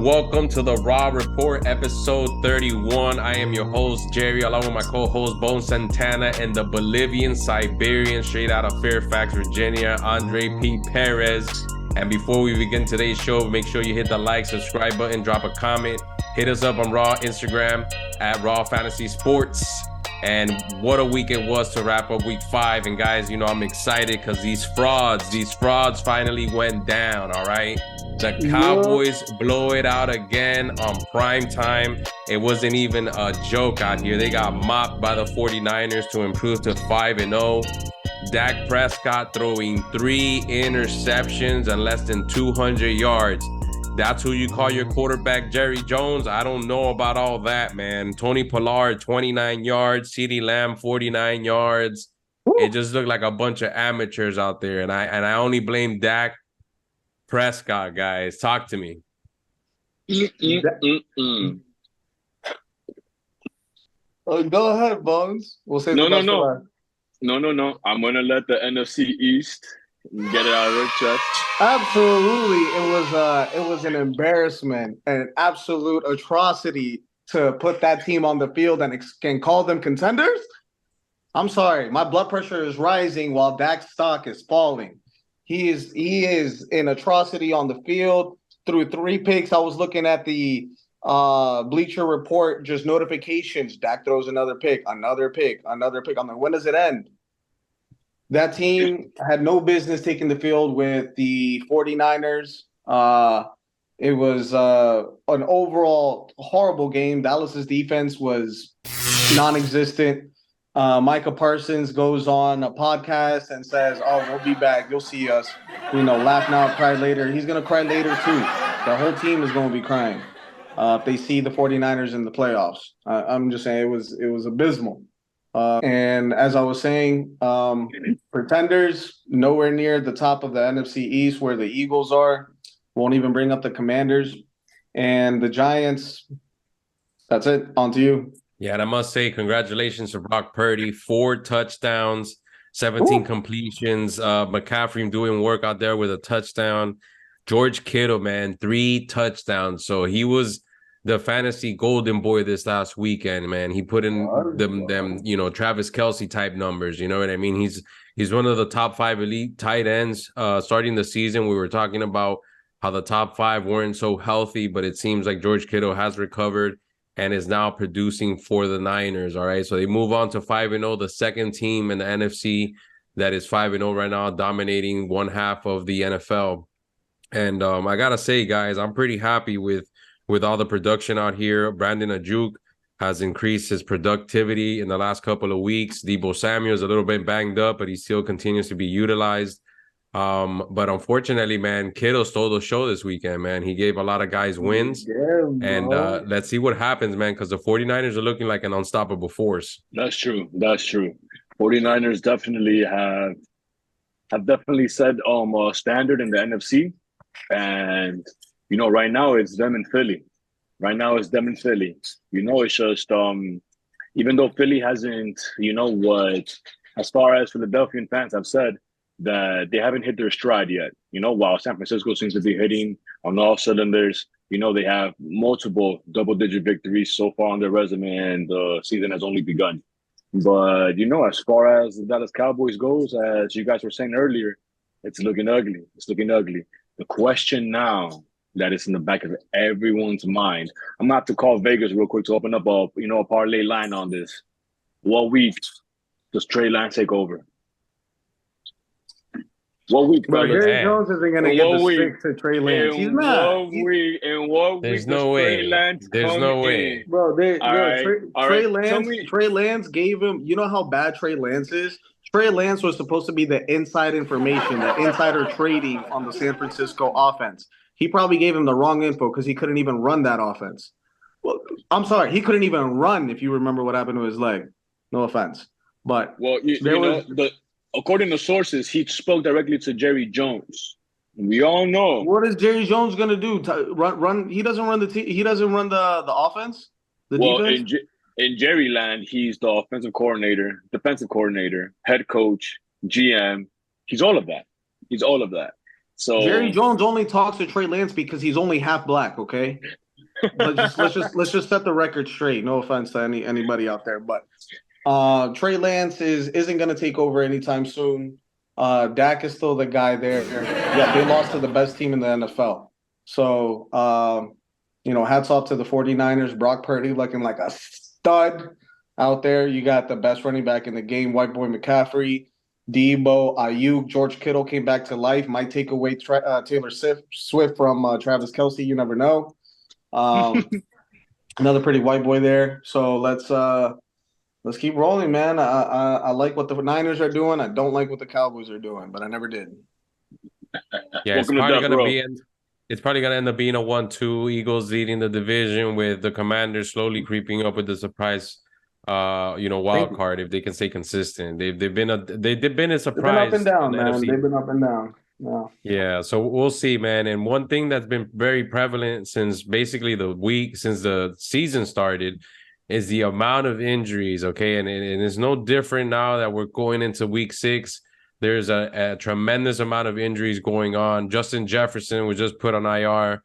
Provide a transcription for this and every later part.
welcome to the Raw Report, episode 31. I am your host, Jerry, along with my co-host, Bone Santana, and the Bolivian Siberian, straight out of Fairfax, Virginia, Andre P. Perez. And before we begin today's show, make sure you hit the like, subscribe button, drop a comment. Hit us up on Raw Instagram at Raw Fantasy Sports. And what a week it was to wrap up week 5. And guys, you know, I'm excited because these frauds finally went down, all right? The Cowboys blow it out again on prime time. It wasn't even a joke out here. They got mopped by the 49ers to improve to 5-0. Dak Prescott throwing 3 interceptions and less than 200 yards. That's who you call your quarterback, Jerry Jones? I don't know about all that, man. Tony Pollard, 29 yards. CeeDee Lamb, 49 yards. It just looked like a bunch of amateurs out there. And I only blame Dak Prescott, guys. Talk to me. Go ahead, Bones. We'll say No. I'm gonna let the NFC East get it out of their chest. Absolutely, it was an embarrassment, an absolute atrocity to put that team on the field and can call them contenders. I'm sorry, my blood pressure is rising while Dak's stock is falling. He is an atrocity on the field. Through 3 picks, I was looking at the Bleacher Report, just notifications. Dak throws another pick. I'm like, when does it end? That team had no business taking the field with the 49ers. It was an overall horrible game. Dallas's defense was non-existent. Micah Parsons goes on a podcast and says, "Oh, we'll be back. You'll see us. You know, laugh now, cry later." He's going to cry later, too. The whole team is going to be crying if they see the 49ers in the playoffs. I'm just saying it was abysmal. And as I was saying, pretenders nowhere near the top of the NFC East where the Eagles are. Won't even bring up the Commanders. And the Giants, that's it. On to you. Yeah, and I must say, congratulations to Brock Purdy. 4 touchdowns, 17 completions. McCaffrey doing work out there with a touchdown. George Kittle, man, 3 touchdowns. So he was the fantasy golden boy this last weekend, man. He put in them, you know, Travis Kelce type numbers. You know what I mean? He's one of the top 5 elite tight ends. Starting the season, we were talking about how the top 5 weren't so healthy, but it seems like George Kittle has recovered and is now producing for the Niners, all right? So they move on to 5-0, the second team in the NFC that is 5-0 right now, dominating one half of the NFL. And I got to say, guys, I'm pretty happy with all the production out here. Brandon Ayuk has increased his productivity in the last couple of weeks. Deebo Samuel's a little bit banged up, but he still continues to be utilized. But unfortunately, man, Kittle stole the show this weekend, man. He gave a lot of guys wins. Yeah, and let's see what happens, man, because the 49ers are looking like an unstoppable force. That's true. 49ers definitely have definitely set a standard in the NFC. And, you know, right now it's them and Philly. You know, it's just, even though Philly hasn't, you know what, as far as Philadelphian fans have said, that they haven't hit their stride yet. You know, while San Francisco seems to be hitting on all cylinders, you know, they have multiple double-digit victories so far on their resume, and the season has only begun. But, you know, as far as the Dallas Cowboys goes, as you guys were saying earlier, it's looking ugly. The question now that is in the back of everyone's mind, I'm going to have to call Vegas real quick to open up a parlay line on this. What week does Trey Lance take over? What week, bro? Jerry Jones isn't going to get the stick to Trey Lance. He's not. There's no way. There's no way. Bro, Trey Lance gave him, you know how bad Trey Lance is? Trey Lance was supposed to be the inside information, the insider trading on the San Francisco offense. He probably gave him the wrong info because he couldn't even run that offense. Well, I'm sorry, he couldn't even run if you remember what happened to his leg. No offense. But according to sources, he spoke directly to Jerry Jones. We all know. What is Jerry Jones going to do? Run? He doesn't run the team. He doesn't run the offense. Defense? In Jerry land, he's the offensive coordinator, defensive coordinator, head coach, GM. He's all of that. Jerry So Jones only talks to Trey Lance because he's only half black. Okay, let's just set the record straight. No offense to anybody out there, but Trey Lance isn't going to take over anytime soon. Dak is still the guy there. Yeah, they lost to the best team in the NFL. So, hats off to the 49ers. Brock Purdy looking like a stud out there. You got the best running back in the game, White Boy McCaffrey, Debo, Ayuk, George Kittle came back to life. Might take away Taylor Swift from Travis Kelce. You never know. Um, another pretty white boy there. So let's keep rolling, man. I like what the Niners are doing. I don't like what the Cowboys are doing, but I never did. Yeah, welcome to Death Row. it's probably gonna end up being a 1-2. Eagles leading the division with the Commanders slowly creeping up with the surprise, wild card if they can stay consistent. They've been a They've been up surprise and down, in the man. NFC. They've been up and down. Yeah. Yeah, so we'll see, man. And one thing that's been very prevalent since basically since the season started is the amount of injuries, okay? And it's no different now that we're going into week 6. There's a tremendous amount of injuries going on. Justin Jefferson was just put on IR.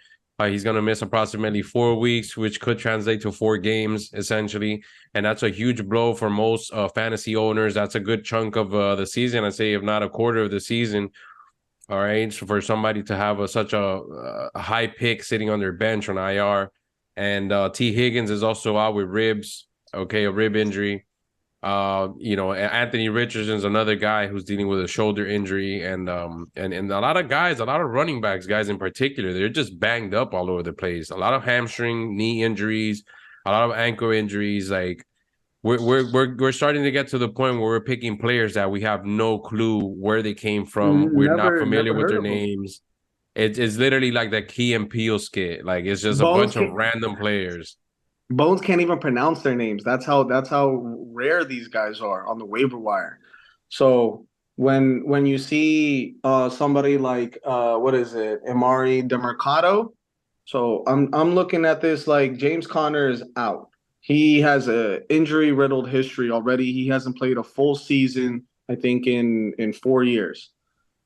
He's going to miss approximately 4 weeks, which could translate to 4 games, essentially. And that's a huge blow for most fantasy owners. That's a good chunk of the season, I'd say, if not a quarter of the season. All right, so for somebody to have such a high pick sitting on their bench on IR, and T. Higgins is also out with ribs, okay, a rib injury. Anthony Richardson's another guy who's dealing with a shoulder injury, and a lot of guys, a lot of running backs, guys in particular, they're just banged up all over the place. A lot of hamstring, knee injuries, a lot of ankle injuries, like. We're starting to get to the point where we're picking players that we have no clue where they came from. We're not familiar with their names. It's literally like the Key and Peele skit. Like it's just a bunch of random players. Bones can't even pronounce their names. That's how rare these guys are on the waiver wire. So when you see somebody like what is it, Amari DeMercado, so I'm looking at this like James Conner is out. He has a injury riddled history already. He hasn't played a full season, I think, in 4 years.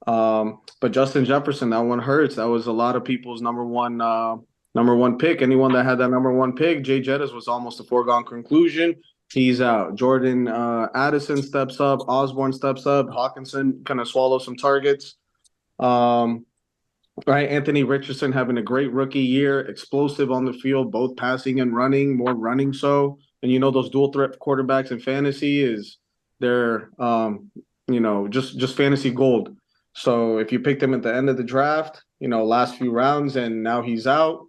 But Justin Jefferson, that one hurts. That was a lot of people's number one pick. Anyone that had that number one pick, Jay Jettis was almost a foregone conclusion. He's out. Jordan Addison steps up. Osborne steps up. Hawkinson kind of swallows some targets. Right, Anthony Richardson having a great rookie year, explosive on the field, both passing and running, more running so. And those dual threat quarterbacks in fantasy they're just fantasy gold. So if you picked him at the end of the draft, last few rounds, and now he's out,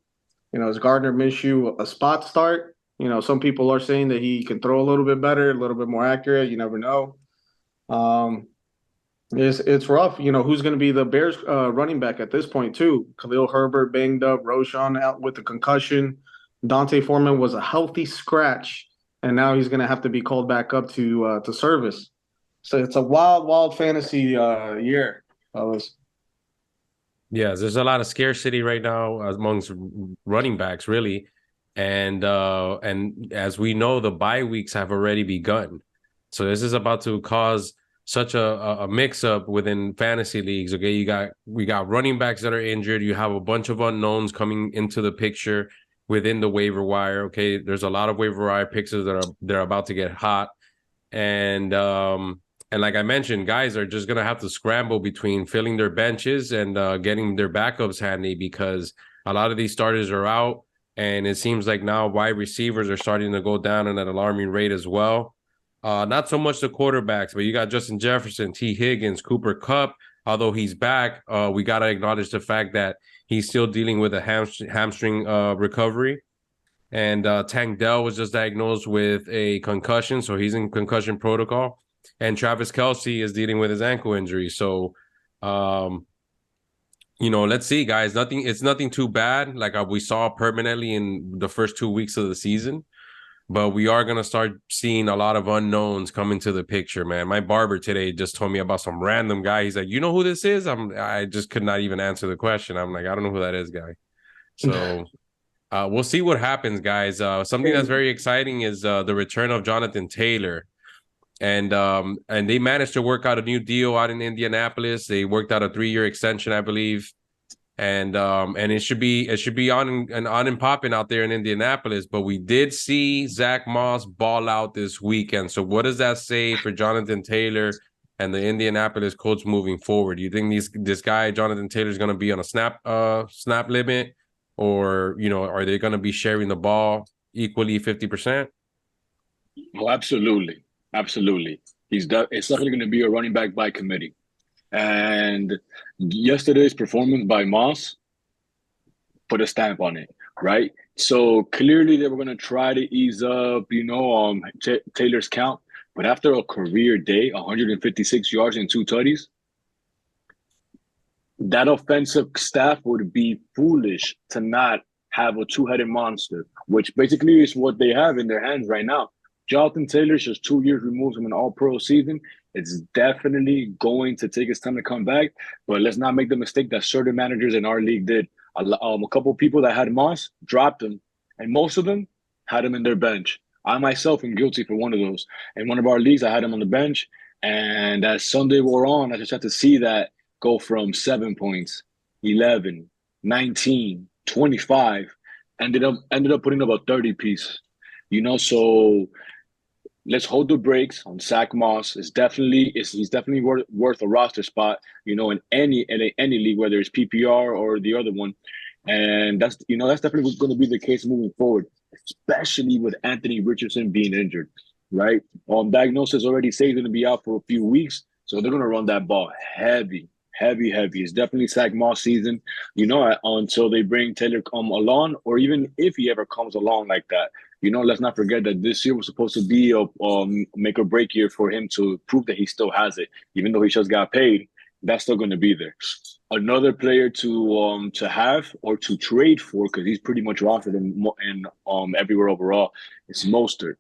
is Gardner Minshew a spot start? Some people are saying that he can throw a little bit better, a little bit more accurate. You never know. It's rough. Who's going to be the Bears running back at this point too? Khalil Herbert banged up, Roshan out with a concussion. Dante Foreman was a healthy scratch, and now he's going to have to be called back up to service. So it's a wild fantasy year, fellas. Yes, there's a lot of scarcity right now amongst running backs, really, and as we know, the bye weeks have already begun. So this is about to cause such a mix-up within fantasy leagues. Okay, we got running backs that are injured. You have a bunch of unknowns coming into the picture within the waiver wire. Okay, there's a lot of waiver wire picks they're about to get hot, and like I mentioned, guys are just gonna have to scramble between filling their benches and getting their backups handy because a lot of these starters are out, and it seems like now wide receivers are starting to go down at an alarming rate as well. Not so much the quarterbacks, but you got Justin Jefferson, T. Higgins, Cooper Kupp. Although he's back, we got to acknowledge the fact that he's still dealing with a hamstring recovery. And Tank Dell was just diagnosed with a concussion, so he's in concussion protocol. And Travis Kelce is dealing with his ankle injury. So, let's see, guys. It's nothing too bad like we saw permanently in the first 2 weeks of the season. But we are going to start seeing a lot of unknowns come into the picture, man. My barber today just told me about some random guy. He's like, you know who this is? I just could not even answer the question. I'm like, I don't know who that is, guy. So we'll see what happens, guys. Something that's very exciting is the return of Jonathan Taylor. and they managed to work out a new deal out in Indianapolis. They worked out a 3-year extension, I believe, and it should be on and popping out there in Indianapolis. But we did see Zach Moss ball out this weekend. So what does that say for Jonathan Taylor and the Indianapolis Colts moving forward? Do you think this guy Jonathan Taylor is going to be on a snap limit, or are they going to be sharing the ball equally 50%? Oh, absolutely. Absolutely. It's definitely going to be a running back by committee. And yesterday's performance by Moss put a stamp on it, right? So clearly they were going to try to ease up, Taylor's count. But after a career day, 156 yards and 2 tutties, that offensive staff would be foolish to not have a two-headed monster, which basically is what they have in their hands right now. Jonathan Taylor's just 2 years removed from an all-pro season. It's definitely going to take his time to come back, but let's not make the mistake that certain managers in our league did. A couple of people that had Moss dropped him, and most of them had him in their bench. I myself am guilty for one of those. In one of our leagues, I had him on the bench, and as Sunday wore on, I just had to see that go from 7 points, 11, 19, 25, ended up putting up a 30 piece. So let's hold the brakes on Zach Moss. He's definitely worth a roster spot, in any league, whether it's PPR or the other one. And that's definitely going to be the case moving forward, especially with Anthony Richardson being injured, right? Diagnosis already say he's going to be out for a few weeks, so they're going to run that ball heavy. It's definitely Zach Moss season, until they bring Taylor along, or even if he ever comes along like that. Let's not forget that this year was supposed to be a make or break year for him to prove that he still has it. Even though he just got paid, that's still going to be there. Another player to have or to trade for, because he's pretty much rostered in everywhere overall, is Mostert.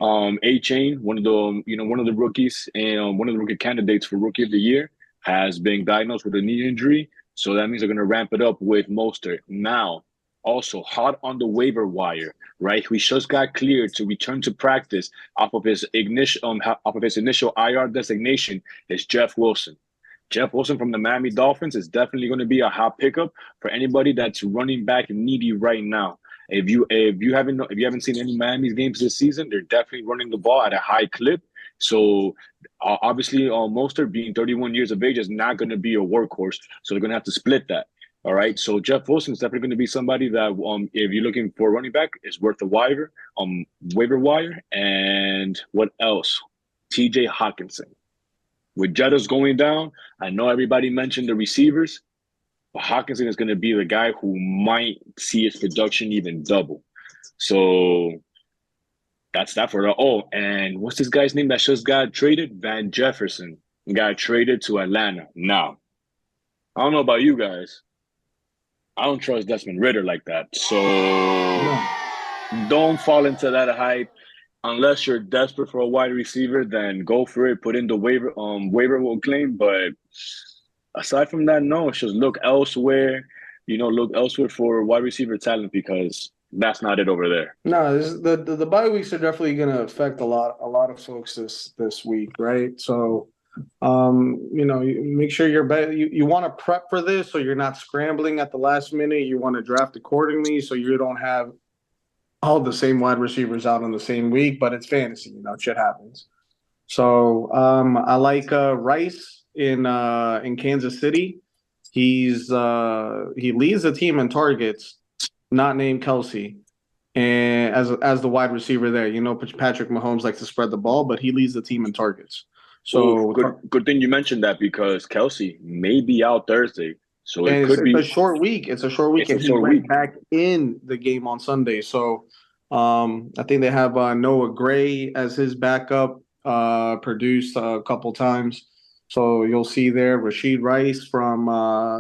A-Chain, one of the rookies and one of the rookie candidates for Rookie of the Year, has been diagnosed with a knee injury. So that means they're going to ramp it up with Mostert. Now, also hot on the waiver wire, right? We just got cleared to return to practice off of his initial IR designation is Jeff Wilson. Jeff Wilson from the Miami Dolphins is definitely going to be a hot pickup for anybody that's running back needy right now. If you haven't seen any Miami's games this season, they're definitely running the ball at a high clip. So obviously, Mostert being 31 years of age is not going to be a workhorse. So they're going to have to split that. All right. So Jeff Wilson is definitely going to be somebody that, if you're looking for a running back, is worth the waiver wire. And what else? TJ Hawkinson. With Jettas going down, I know everybody mentioned the receivers, but Hawkinson is going to be the guy who might see his production even double. So that's that for the. Oh, and what's this guy's name that just got traded? Van Jefferson got traded to Atlanta. Now, I don't know about you guys. I don't trust Desmond Ridder like that. So don't fall into that hype. Unless you're desperate for a wide receiver, then go for it. Put in the waiver will claim. But aside from that, no, it's just look elsewhere. Look elsewhere for wide receiver talent, because that's not it over there. No, the bye weeks are definitely going to affect a lot of folks this week, right? So, you make sure you want to prep for this, so you're not scrambling at the last minute. You want to draft accordingly, so you don't have all the same wide receivers out on the same week. But it's fantasy, shit happens. So, I like Rice in Kansas City. He leads the team in targets, not named Kelsey, and as the wide receiver there. Patrick Mahomes likes to spread the ball, but he leads the team in targets. So good thing you mentioned that, because Kelsey may be out Thursday. So it's a short week. It's a short week, and he went back in the game on Sunday. So I think they have Noah Gray as his backup, produced a couple times. So you'll see there Rashid Rice from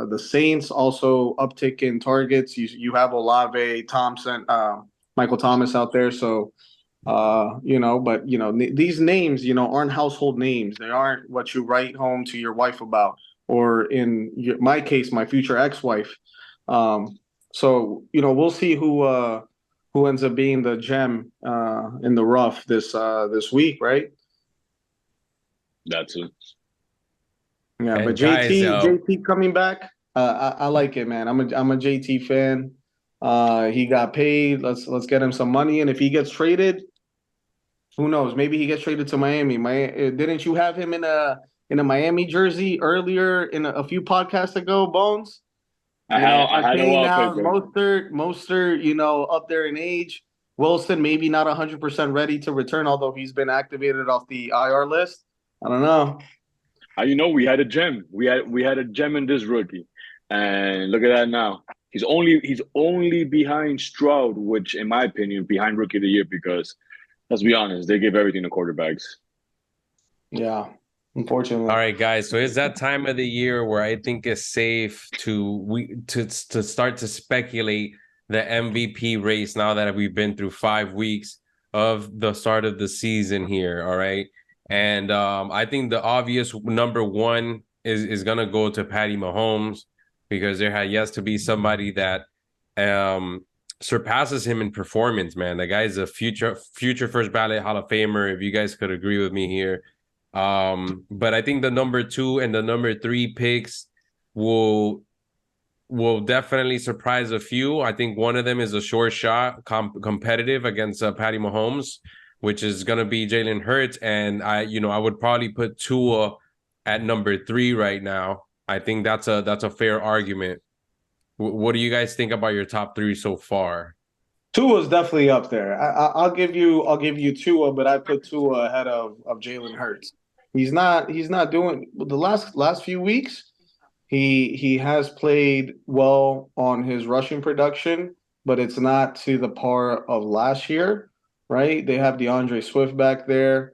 the Saints, also uptick in targets. You have Olave, Thompson, Michael Thomas out there. So, but these names, aren't household names. They aren't what you write home to your wife about, or in my case, my future ex-wife. So, we'll see who ends up being the gem in the rough this week, right? That's it. Yeah, but And guys, JT coming back, I like it, man. I'm a JT fan. He got paid. Let's get him some money, and if he gets traded, who knows? Maybe he gets traded to Miami. Didn't you have him in a Miami jersey earlier in a few podcasts ago, Bones? You know, I had a Arcane out, wallpaper. Mostert, you know, up there in age. Wilson maybe not 100% ready to return, although he's been activated off the IR list. I don't know. You know, we had a gem. We had a gem in this rookie, and look at that now. He's only behind Stroud, which, in my opinion, behind Rookie of the Year because let's be honest, they give everything to quarterbacks. Yeah, unfortunately. all right, guys. So it's that time of the year where I think it's safe to start to speculate the MVP race now that we've been through 5 weeks of the start of the season here. All right. And I think the obvious number one is gonna go to Patty Mahomes because there has to be somebody that surpasses him in performance, man. The guy's a future first ballot Hall of Famer, if you guys could agree with me here. But I think the number 2 and the number 3 picks will definitely surprise a few. I think one of them is a short shot, competitive against Patty Mahomes, which is going to be Jalen Hurts, and I would probably put Tua at number 3 right now. I think that's a fair argument. What do you guys think about your top 3 so far? Tua's definitely up there. I'll give you Tua, but I put Tua ahead of Jalen Hurts. He's not doing the last few weeks. He has played well on his rushing production, but it's not to the par of last year, right? They have DeAndre Swift back there.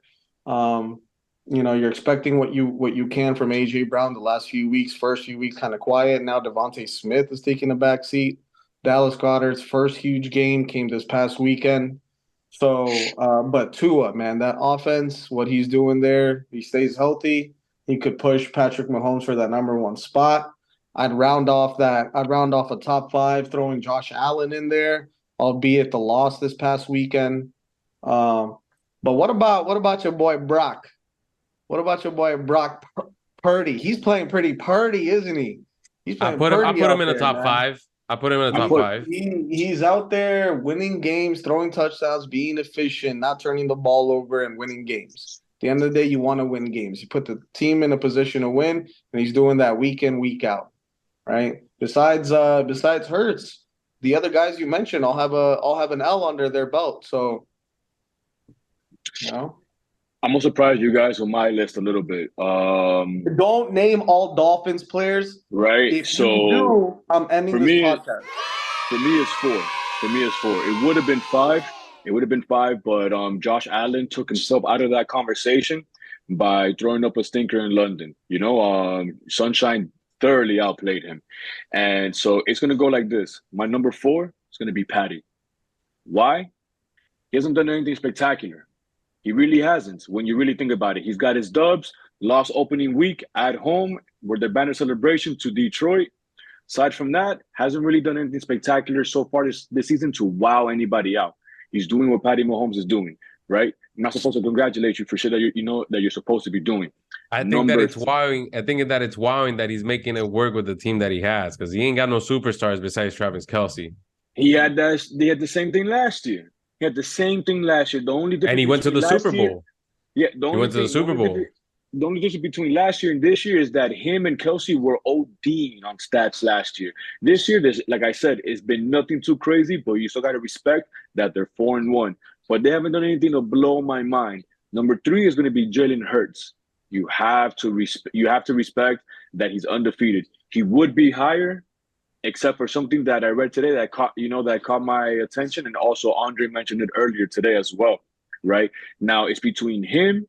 You know, you're expecting what you can from AJ Brown the last few weeks. First few weeks kind of quiet. Now Devontae Smith is taking a back seat. Dallas Goedert's first huge game came this past weekend. So, but Tua, man, that offense, what he's doing there, he stays healthy. He could push Patrick Mahomes for that number 1 spot. I'd round off a top 5, throwing Josh Allen in there, albeit the loss this past weekend. But what about your boy Brock? What about your boy Brock Purdy? He's playing pretty Purdy, isn't he? He's I playing put him Purdy in the there, top man. 5. I put him in the top 5. He's out there winning games, throwing touchdowns, being efficient, not turning the ball over, and winning games. At the end of the day, you want to win games. You put the team in a position to win, and he's doing that week in, week out, right? Besides Hurts, the other guys you mentioned all have an L under their belt. So, you know, I'm gonna surprise you guys with my list a little bit. don't name all Dolphins players. Right. If So you do, I'm ending for this me, podcast. for me, it's 4. For me, it's 4. It would have been 5. It would have been 5, but Josh Allen took himself out of that conversation by throwing up a stinker in London. You know, Sunshine thoroughly outplayed him, and so it's gonna go like this. My number 4 is gonna be Patty. Why? He hasn't done anything spectacular. He really hasn't. When you really think about it, he's got his dubs. Lost opening week at home, where the banner celebration to Detroit. Aside from that, hasn't really done anything spectacular so far this season to wow anybody out. He's doing what Patty Mahomes is doing, right? I'm not supposed to congratulate you for shit that you know that you're supposed to be doing. I think that it's wowing. I think that it's wowing that he's making it work with the team that he has because he ain't got no superstars besides Travis Kelce. They had the same thing last year. He had the same thing last year. The only difference And he went to the Super Bowl. Yeah, he went to the Super Bowl. The only difference between last year and this year is that him and Kelce were ODing on stats last year. This year, like I said, it's been nothing too crazy, but you still got to respect that they're 4-1. But they haven't done anything to blow my mind. Number 3 is going to be Jalen Hurts. You have to respect that he's undefeated. He would be higher, except for something that I read today that caught my attention, and also Andre mentioned it earlier today as well. Right now, it's between him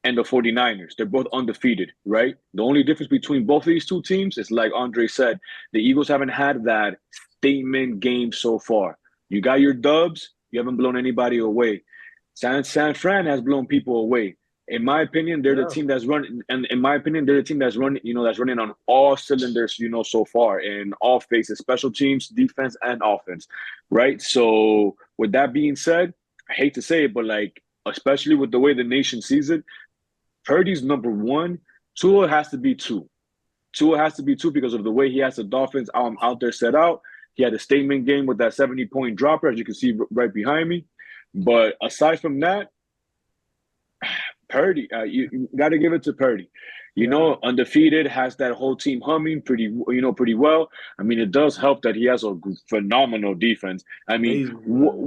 and the 49ers. They're both undefeated, right? The only difference between both of these two teams is, like Andre said, the Eagles haven't had that statement game so far. You got your dubs, you haven't blown anybody away. San Fran has blown people away. In my opinion, they're the team that's running, and in my opinion, they're the team that's running, that's running on all cylinders, so far in all phases, special teams, defense, and offense, right? So with that being said, I hate to say it, but like, especially with the way the nation sees it, Purdy's number one. Tua has to be two. Tua has to be two because of the way he has the Dolphins out there set out. He had a statement game with that 70-point dropper, as you can see right behind me. But aside from that, Purdy, you got to give it to Purdy. Undefeated has that whole team humming pretty well. I mean, it does help that he has a phenomenal defense. I mean, Amazing.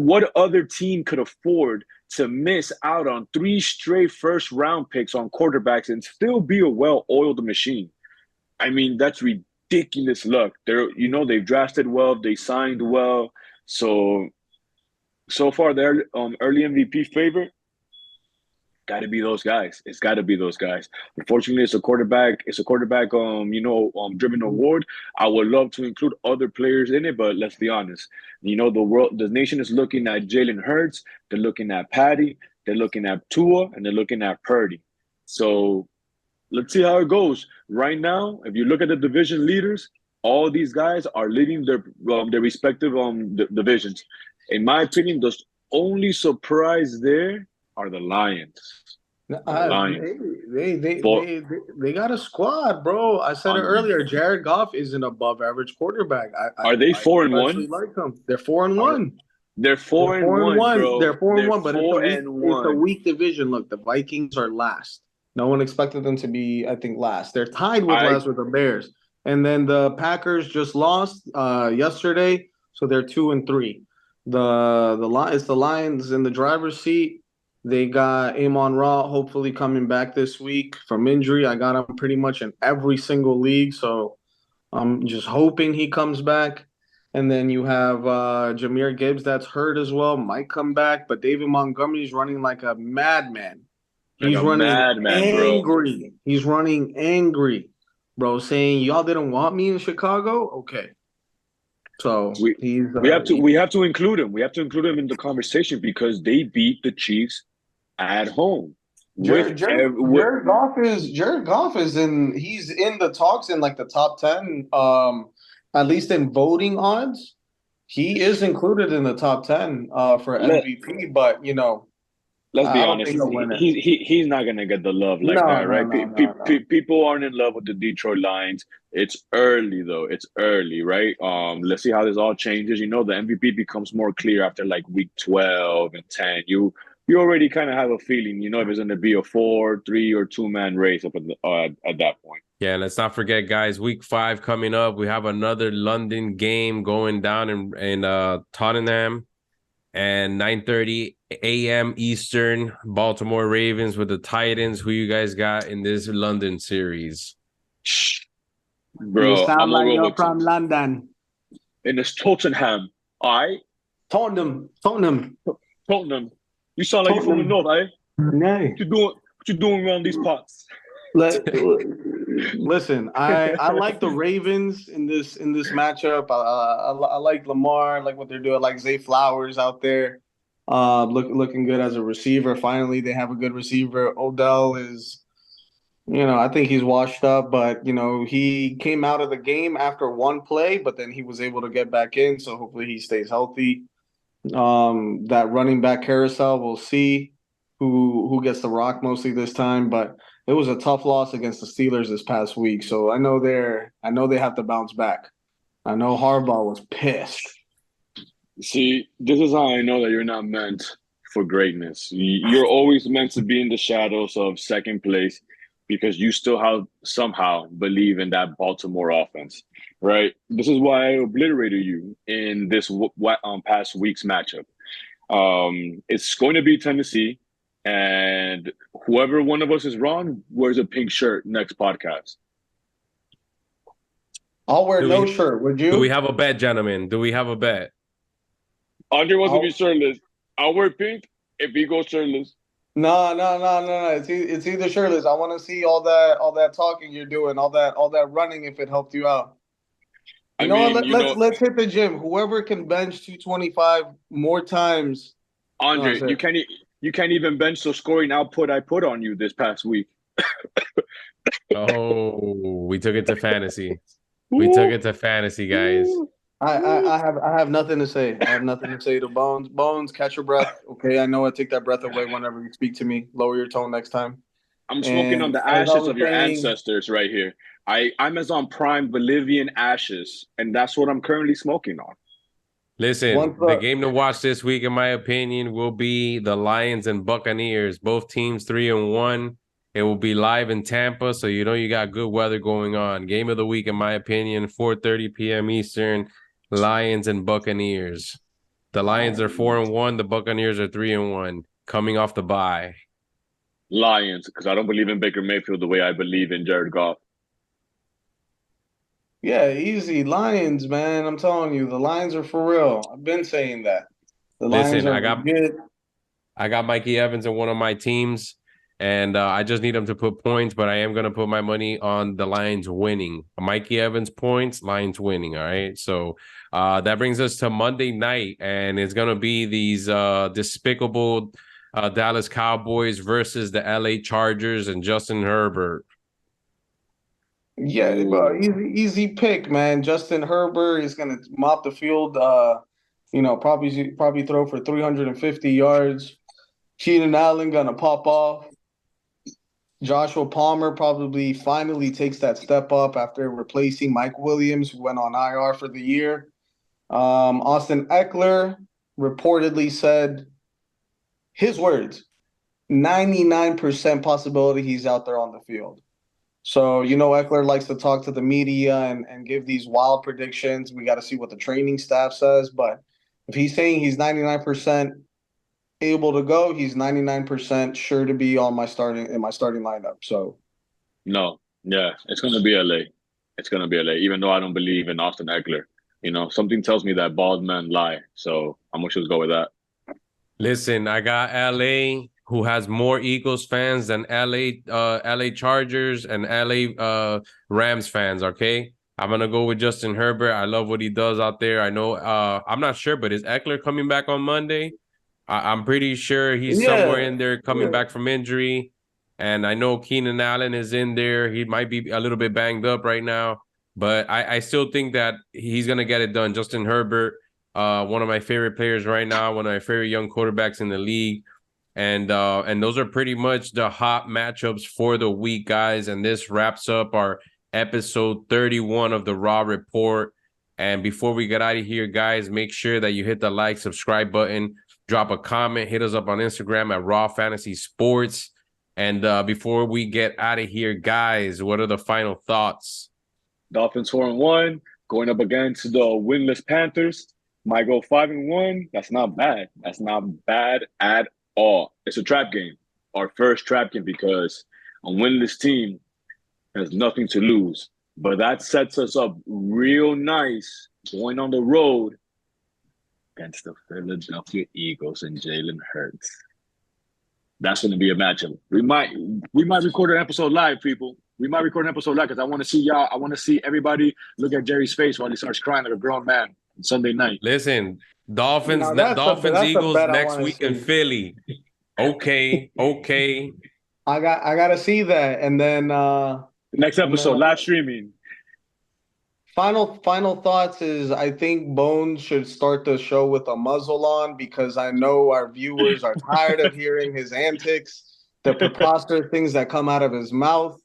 what other team could afford to miss out on 3 straight first-round picks on quarterbacks and still be a well-oiled machine? I mean, that's ridiculous luck. They've drafted well, they signed well. So far, they're early MVP favorite. Got to be those guys. It's got to be those guys. Unfortunately, it's a quarterback. Driven award. I would love to include other players in it, but let's be honest. The nation is looking at Jalen Hurts. They're looking at Patty. They're looking at Tua, and they're looking at Purdy. So let's see how it goes. Right now, if you look at the division leaders, all these guys are leading their respective divisions. In my opinion, the only surprise there are the Lions. They got a squad, bro. I said it earlier. Jared Goff is an above-average quarterback. Are they 4-1? Like them. They're 4-1. They're 4-1, bro. They're 4-1, but it's a 4-1. weak division. Look, the Vikings are last. No one expected them to be, I think, last. They're tied with last with the Bears, and then the Packers just lost yesterday, so they're 2-3. It's the Lions in the driver's seat. They got Amon-Ra hopefully coming back this week from injury. I got him pretty much in every single league, so I'm just hoping he comes back. And then you have Jahmyr Gibbs that's hurt as well, might come back. But David Montgomery's running like a madman. He's running angry. Bro. He's running angry, bro, saying y'all didn't want me in Chicago. Okay, so we have to include him. We have to include him in the conversation because they beat the Chiefs at home. Jared Goff is he's in the talks in like the top 10, at least in voting odds. He is included in the top 10 for MVP, but let's be honest, he's not gonna get the love like that, right? No. People aren't in love with the Detroit Lions. It's early though. It's early, right? Let's see how this all changes. The MVP becomes more clear after like week 12 and 10. You already kind of have a feeling, if it's going to be a 4, 3, or 2-man race up at that point. Yeah, and let's not forget, guys, week 5 coming up. We have another London game going down in Tottenham, and 9:30 a.m. Eastern, Baltimore Ravens with the Titans. Who you guys got in this London series? Bro, you sound like you're from London. And it's Tottenham, all right? Tottenham. You sound like you're from the north, eh? No. What you doing around these parts? Listen, I like the Ravens in this matchup. I like Lamar. I like what they're doing. I like Zay Flowers out there, looking good as a receiver. Finally, they have a good receiver. Odell is, I think he's washed up, but he came out of the game after one play, but then he was able to get back in. So hopefully he stays healthy. That running back carousel, we'll see who gets the rock mostly this time, but it was a tough loss against the Steelers this past week. So I know they have to bounce back. I know Harbaugh was pissed. See, this is how I know that you're not meant for greatness. You're always meant to be in the shadows of second place because you still somehow believe in that Baltimore offense. Right. This is why I obliterated you in this past week's matchup. It's going to be Tennessee, and whoever one of us is wrong wears a pink shirt next podcast. I'll wear no shirt. Would you? Do we have a bet, gentlemen? Do we have a bet? Andre wants to be shirtless. I'll wear pink if he goes shirtless. No. It's either shirtless. I want to see all that talking you're doing, all that running if it helped you out. Let's hit the gym. Whoever can bench 225 more times. Andre, you can't even bench the scoring output I put on you this past week. Oh, we took it to fantasy. We took it to fantasy, guys. I have nothing to say. I have nothing to say to Bones. Bones, catch your breath. Okay, I know I take that breath away whenever you speak to me. Lower your tone next time. I'm smoking on And the as I ashes was of your saying, ancestors right here. I'm as on prime Bolivian ashes, and that's what I'm currently smoking on. Listen, once the the game to watch this week, in my opinion, will be the Lions and Buccaneers. Both teams 3-1. It will be live in Tampa, so you know you got good weather going on. Game of the week, in my opinion, 4:30 p.m. Eastern. Lions and Buccaneers. The Lions are 4-1. The Buccaneers are 3-1, coming off the bye. Lions, because I don't believe in Baker Mayfield the way I believe in Jared Goff. Yeah, easy. Lions, man. I'm telling you, the Lions are for real. I've been saying that. The Lions Listen, are I got legit. I got Mikey Evans in one of my teams, and I just need him to put points, but I am going to put my money on the Lions winning. Mikey Evans points, Lions winning. All right. So that brings us to Monday night, and it's going to be these despicable Dallas Cowboys versus the LA Chargers and Justin Herbert. Yeah, but easy pick, man. Justin Herbert is gonna mop the field. Probably throw for 350 yards. Keenan Allen gonna pop off. Joshua Palmer probably finally takes that step up after replacing Mike Williams, who went on IR for the year. Austin Eckler reportedly said his words, 99% possibility he's out there on the field. So, Eckler likes to talk to the media and give these wild predictions. We got to see what the training staff says. But if he's saying he's 99% able to go, he's 99% sure to be on my starting lineup. So, No, yeah, it's gonna be LA. It's gonna be LA. Even though I don't believe in Austin Eckler, something tells me that bald men lie. So I'm gonna just go with that. Listen, I got LA, who has more Eagles fans than LA Chargers and LA Rams fans, okay? I'm gonna go with Justin Herbert. I love what he does out there. I know I'm not sure, but is Eckler coming back on Monday? I'm pretty sure he's somewhere yeah, in there coming back from injury. And I know Keenan Allen is in there. He might be a little bit banged up right now, but I still think that he's gonna get it done. Justin Herbert, one of my favorite players right now, one of my favorite young quarterbacks in the league. And those are pretty much the hot matchups for the week, guys. And this wraps up our episode 31 of the Raw Report. And before we get out of here, guys, make sure that you hit the like, subscribe button, drop a comment, hit us up on Instagram at Raw Fantasy Sports. And before we get out of here, guys, what are the final thoughts? Dolphins 4-1, going up against the winless Panthers. Might go 5-1. That's not bad. That's not bad at all. It's a trap game. Our first trap game because a winless team has nothing to lose. But that sets us up real nice going on the road against the Philadelphia Eagles and Jalen Hurts. That's going to be a matchup. We might record an episode live, people. We might record an episode live because I want to see y'all. I want to see everybody look at Jerry's face while he starts crying like a grown man on Sunday night. Listen, Dolphins, that's Dolphins, the Eagles bet I next want to week in see. Philly. Okay. I gotta see that, and then Next episode, live streaming. Final thoughts is I think Bones should start the show with a muzzle on because I know our viewers are tired of hearing his antics, the preposterous things that come out of his mouth.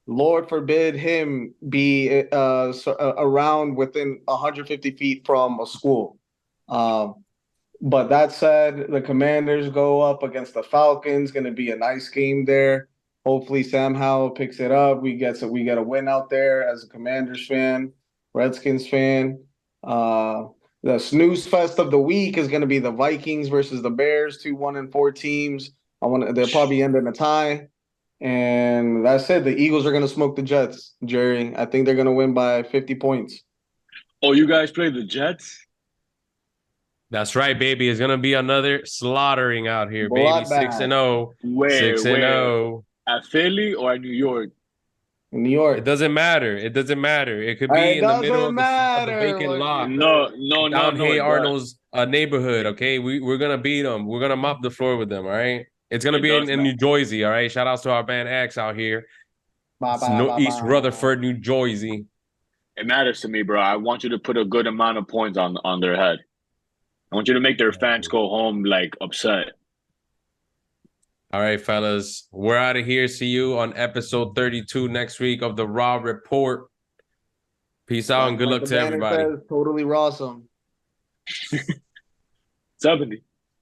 Lord forbid him be around within 150 feet from a school. But that said, the Commanders go up against the Falcons. Going to be a nice game there. Hopefully, Sam Howell picks it up. We get a win out there as a Commanders fan, Redskins fan. The snooze fest of the week is going to be the Vikings versus the Bears, 2 1-4 teams. They'll probably end in a tie. And that's it. The Eagles are going to smoke the Jets, Jerry. I think they're going to win by 50 points. Oh, you guys play the Jets? That's right, baby. It's gonna be another slaughtering out here, baby. Bloodbath. 6-0. Where? 6-0. At Philly or at New York? In New York. It doesn't matter. It could be in the middle of the vacant lot. No. Down Hay Arnold's neighborhood, okay? We're gonna beat them. We're gonna mop the floor with them, all right? It's gonna be in New Jersey, all right? Shout outs to our man X out here. East Rutherford, New Jersey. It matters to me, bro. I want you to put a good amount of points on their head. I want you to make their fans go home like upset. All right, fellas. We're out of here. See you on episode 32 next week of the Raw Report. Peace out and good Like luck the to banner everybody. says, totally rawsome. 70.